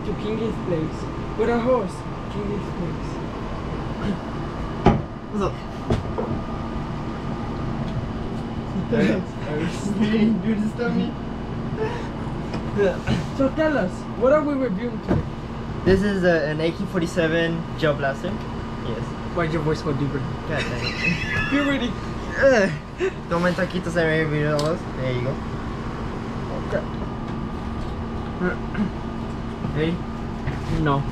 to Kingy's place with a horse. Kingy's place. What's up? You disturb me? So tell us, what are we reviewing today? This is an AK-47 gel blaster. Yes. Why'd your voice go deeper? God dang it. Puberty. Don't mind taquitos I already reviewed all those. There you go. Okay. Ready? No.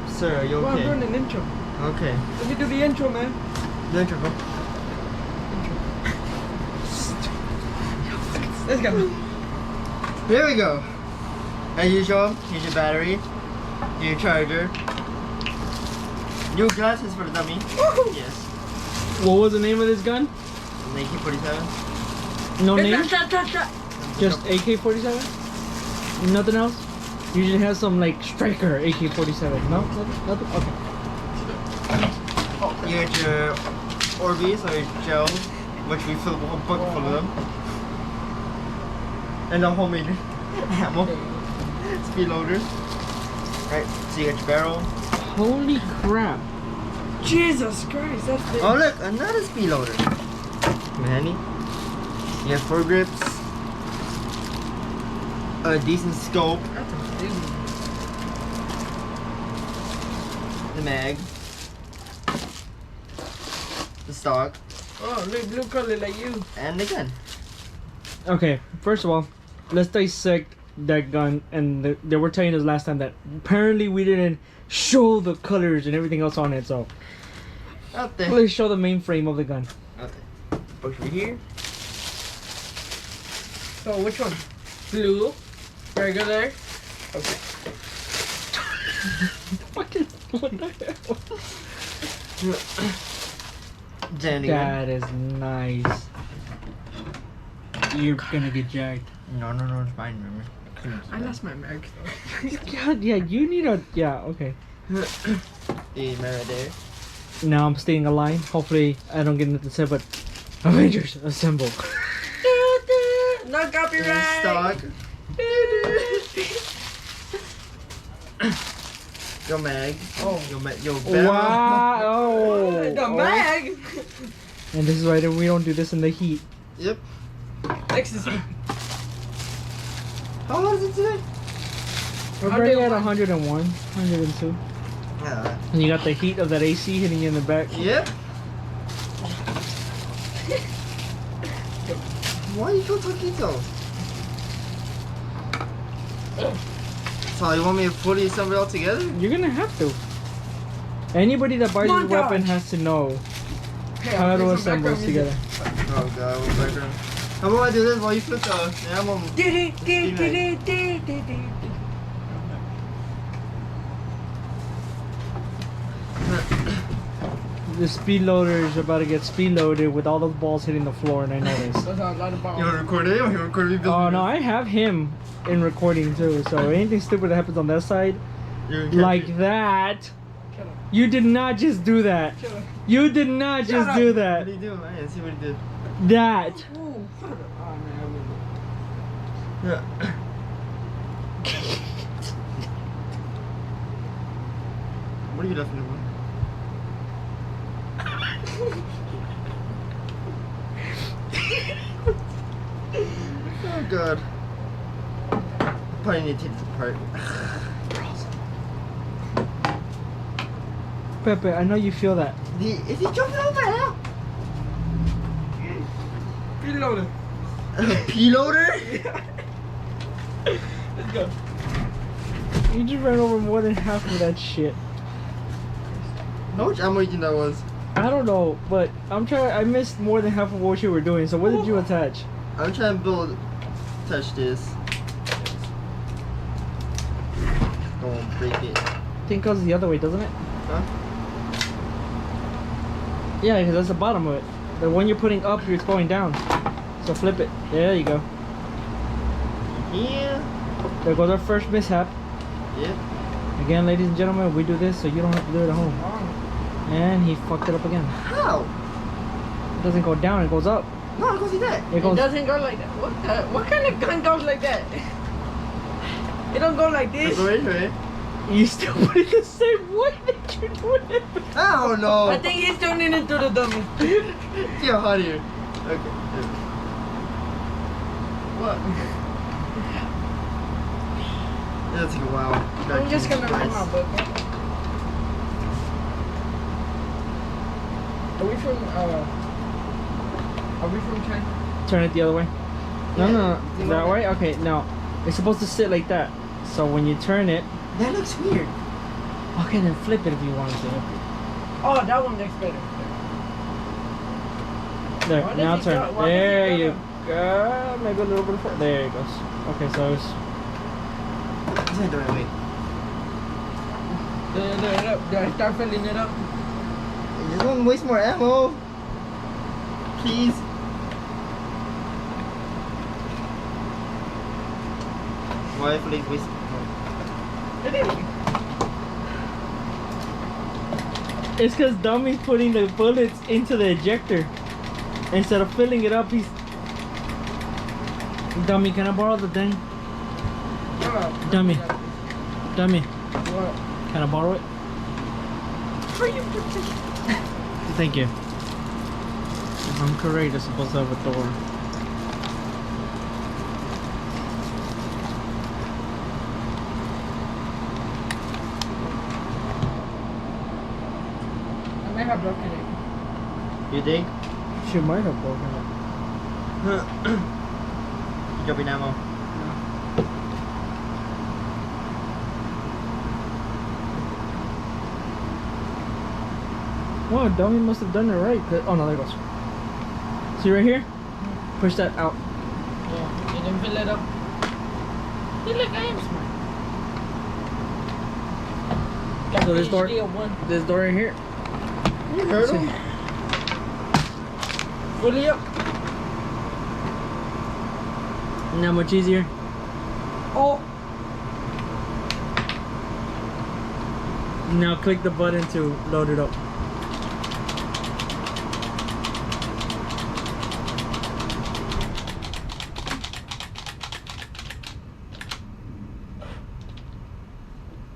Sir, are you Well, I'm okay? doing an intro. Okay. Let me do the intro, man. The intro, bro. Let's go. Here we go. As usual, here's your battery, your charger, new glasses for the dummy. Woohoo! Yes. What was the name of this gun? An AK-47. No name? Just AK-47? Nothing else? Usually has some like striker AK-47. No? Nothing? Okay. You got your Orbeez or your gels, which we filled a whole bucket full of them. And a homemade ammo. Speed loader. Right, so you got your barrel. Holy crap. Jesus Christ, that's big. Oh look, another speed loader. Manny. You have 4 grips. A decent scope. That's a big one. The mag. The stock. Oh, look, blue color like you. And the gun. Okay, first of all, let's dissect that gun. And they were telling us last time that apparently we didn't show the colors and everything else on it. So Out there. let's show the main frame of the gun. Out there. Box right here. So which one? Blue, regular. Okay. What the hell? Danny gun. That is nice. You're gonna get jacked. No, it's mine, remember. I lost my mag though. God, yeah, you need a. Yeah, okay. The mirror there. Now I'm staying alive. Hopefully, I don't get nothing said, but Avengers assemble. No copyright. Stock. Your mag. Oh. Your barrel. Wow. Oh. The mag. And this is why we don't do this in the heat. Yep. Ecstasy. How long is it today? We're already at 101, 102. Yeah. And you got the heat of that AC hitting you in the back. Yep. Why you go taquitos? So you want me to fully assemble it all together? You're gonna have to. Anybody that buys this weapon has to know how to assemble this together. Oh god, what background? How about I do this while you flip the ammo? The speed loader is about to get speed loaded with all those balls hitting the floor, and I know this. Those are a lot of bombs. You want to record it or you record me building Oh it? no, I have him in recording too, so anything stupid that happens on that side, You're like that, Shut up. you did not just do that. Shut up. You did not just do What that. did he do? I didn't see what he did. That. Ooh, shut up. Oh man, Yeah. What are you laughing about? Oh god. I probably need to take this apart. Pepe, I know you feel that. Is he jumping over now? Preloader. P-loader? Let's go. You just ran over more than half of that shit. How much ammo do you think that was? I don't know, but I missed more than half of what you were doing, so what did you attach? I'm trying to touch this. Don't break it. I think it goes the other way, doesn't it? Huh? Yeah, because that's the bottom of it. The one you're putting up, it's going down. So flip it. There you go. Yeah. There goes our first mishap. Yep. Again, ladies and gentlemen, we do this so you don't have to do it at home. And he fucked it up again. How? It doesn't go down, it goes up. No, I go see that. It It goes. doesn't go like that. What kind of gun goes like that? It don't go like this. Right. You still put it the same way that you're doing it. I don't know. I think he's turning into the dummy. See how hot here. Okay. What? That's a wow. I'm just gonna read my book. Are we from China? Turn it the other way. No, no, no. That way? Okay, no. It's supposed to sit like that. So when you turn it. That looks weird. Okay, then flip it if you want to. Oh, that one looks better. There, Why does now it turn. go- why does it There go you down? go. Maybe a little bit further. There it goes. Okay, so it's. It's not the right way. Do I start filling it up? You just want to waste more ammo. Please. Why please waste? It's because Dummy's putting the bullets into the ejector instead of filling it up. He's. Dummy, can I borrow the thing? Dummy. Dummy, What? can I borrow it? Are you Thank you. If I'm correct, it's supposed to have a door. I might have broken it. You think? She might have broken it. Dropping ammo. Wow, Dummy must have done it right. Oh no, there it goes. See right here? Push that out. Yeah, you didn't fill it up. See, look, I am smart. So this door, PhD of one. this door right here. You heard him? Fully up. Not much easier. Oh, Now click the button to load it up.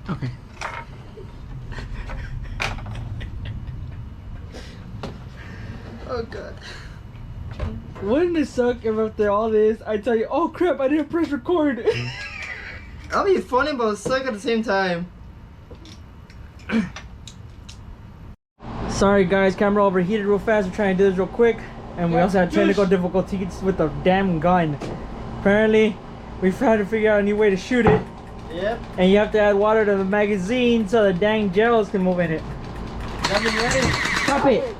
Okay. Oh god. Wouldn't it suck if after all this I tell you, oh crap, I didn't press record? That'll be funny but suck at the same time. Sorry guys, camera overheated real fast. We're trying to do this real quick. And we Yeah, also had technical difficulties with the damn gun. Apparently, we've had to figure out a new way to shoot it. Yep. And you have to add water to the magazine so the dang gels can move in it. Got me ready. Stop it!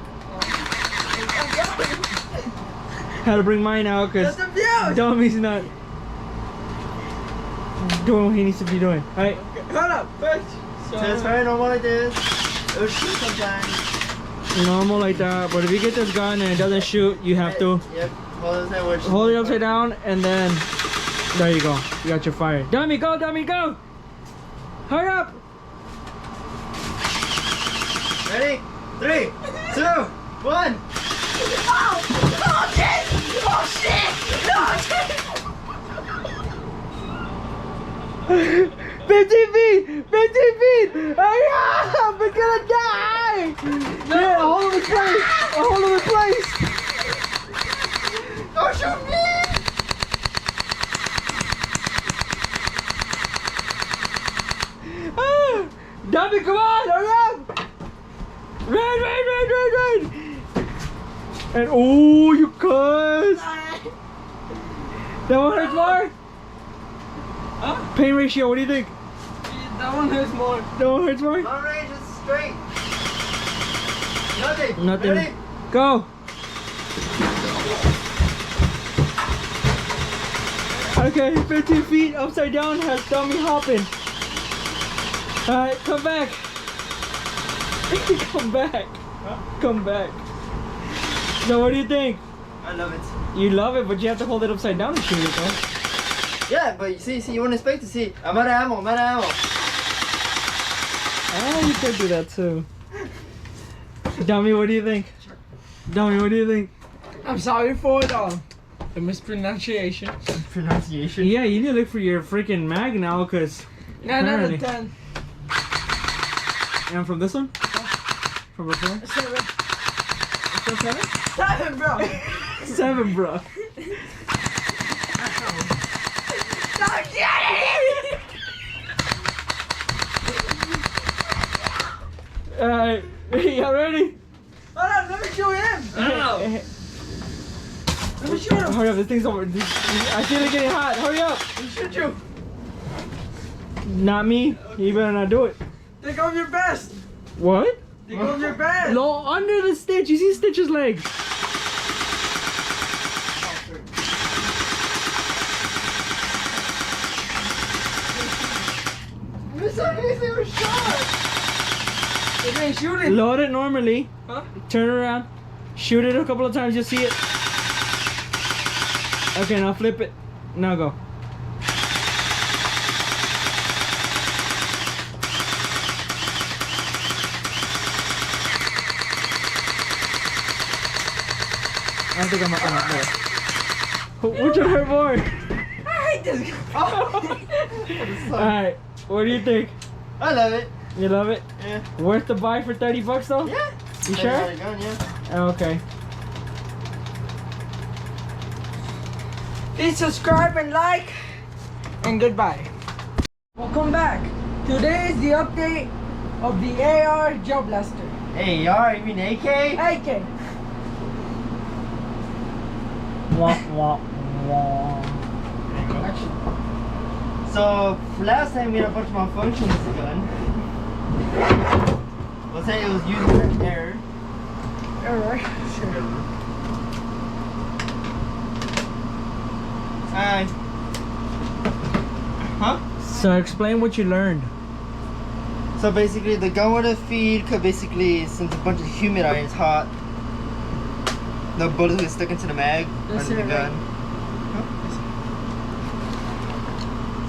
Had to bring mine out because that's the view. Dummy's not doing what he needs to be doing. Alright, Hold up, first. So it's very normal like this. It'll shoot sometimes. normal like that. But if you get this gun and it doesn't shoot, you have to Yep. hold it upside down and then there you go. You got your fire. Dummy, go! Dummy, go! Hurry up! Ready? 3, 2, 1. Oh shit! Oh shit! Oh shit! 50 feet! 50 feet! Hurry up! We're gonna die! Yeah, hold him in place! Hold him in place! Don't shoot me! Ah! Dummy, come on! Hurry up! Run! And oh, you cuss! That one hurts more? Huh? Pain ratio, what do you think? That one hurts more. That one hurts more? Long range is straight. Nothing. Nothing. Ready? Go! Okay, 15 feet upside down has Dummy hopping. Alright, come back. Come back. Come back. So what do you think? I love it. You love it, but you have to hold it upside down to shoot it, though. Yeah, but you see, you wouldn't expect to see. I'm out of ammo, I'm out of ammo. Ah, you could do that too. Dummy, what do you think? Dummy, what do you think? I'm sorry for the mispronunciation. pronunciation. Yeah, you need to look for your freaking mag now, cause 9 out of apparently- 10. And from this one? From before? 7. Still 7? 7, bro. 7, bro. Stop shooting! Alright, y'all ready? Hold on, let me shoot him. Hey, Let me shoot him. hurry up, this thing's over. I feel it getting hot. Hurry up. Let me shoot you. Not me. You better not do it. Take off your vest. What? Take off your vest. No, under the Stitch. You see Stitch's legs. They were shot. They ain't shooting. Load it normally. Huh? Turn around. Shoot it a couple of times. You'll see it. Okay, now flip it. Now go. I think I'm up there. Which one hurt more? I hate this guy. Alright, what do you think? I love it. You love it? Yeah. Worth the buy for 30 bucks though? Yeah. You Take sure? out a gun, yeah. Okay. Please subscribe and like. And goodbye. Welcome back. Today is the update of the AR Gel Blaster. Hey, y'all, you mean AK? AK. Wah, wah, wah. So, last time we had a bunch of malfunctions with the gun. Let's say it was user error. Alright. Sure. Huh? So explain what you learned. So basically, the gun water feed could basically, since a bunch of humid iron is hot, the bullets get stuck into the mag That's under it, the right? gun.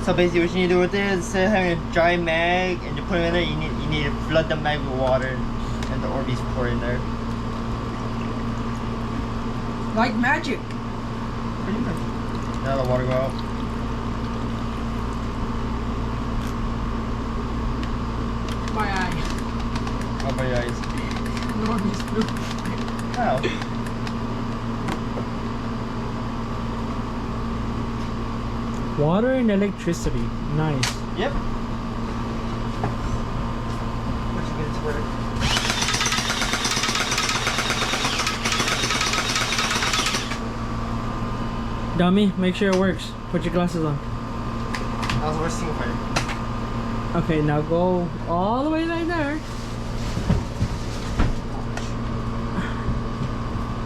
So basically, what you need to do with it is instead of having a dry mag and you put it in there, you need to flood the mag with water and the Orbeez pour in there. Like magic. Pretty much. Now the water go out. My eye. Out by your eyes. No, he's blue. How? Water and electricity. Nice. Yep. What you gonna Twitter? Dummy, make sure it works. Put your glasses on. That was the worst single fighter. Okay, now go all the way right there.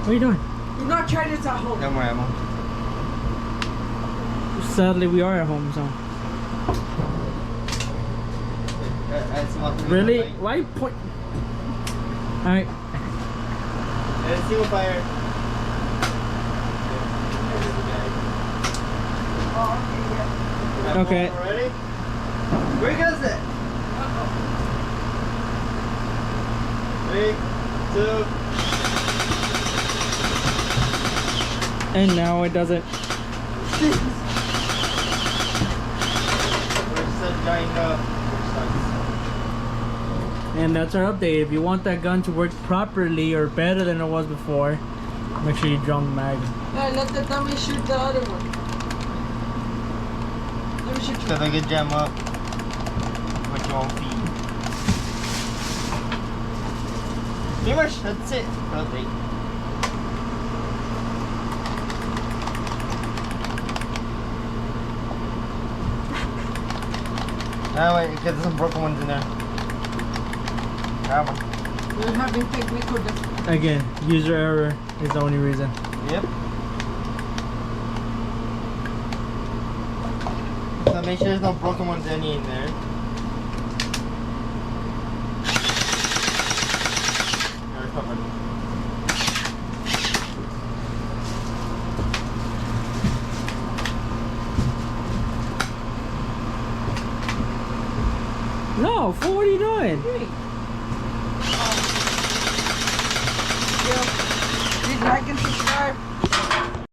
What are you doing? Do not try this at home. No more ammo. Sadly, we are at home, so. Really? Why point? Alright. And single fire. Okay. Ready? Where goes it? 3, 2. And now it doesn't. And that's our update. If you want that gun to work properly or better than it was before, make sure you drum the mag. Yeah, let the dummy shoot the other one. Let me shoot you. Cause I get jam up with your own feet. Pretty much, that's it. Update. Ah, wait, get some broken ones in there. Grab them. We're having technical difficulties. Again, user error is the only reason. Yep. So make sure there's no broken ones any in there. They're covered. No, fool, what are you doing? Hey.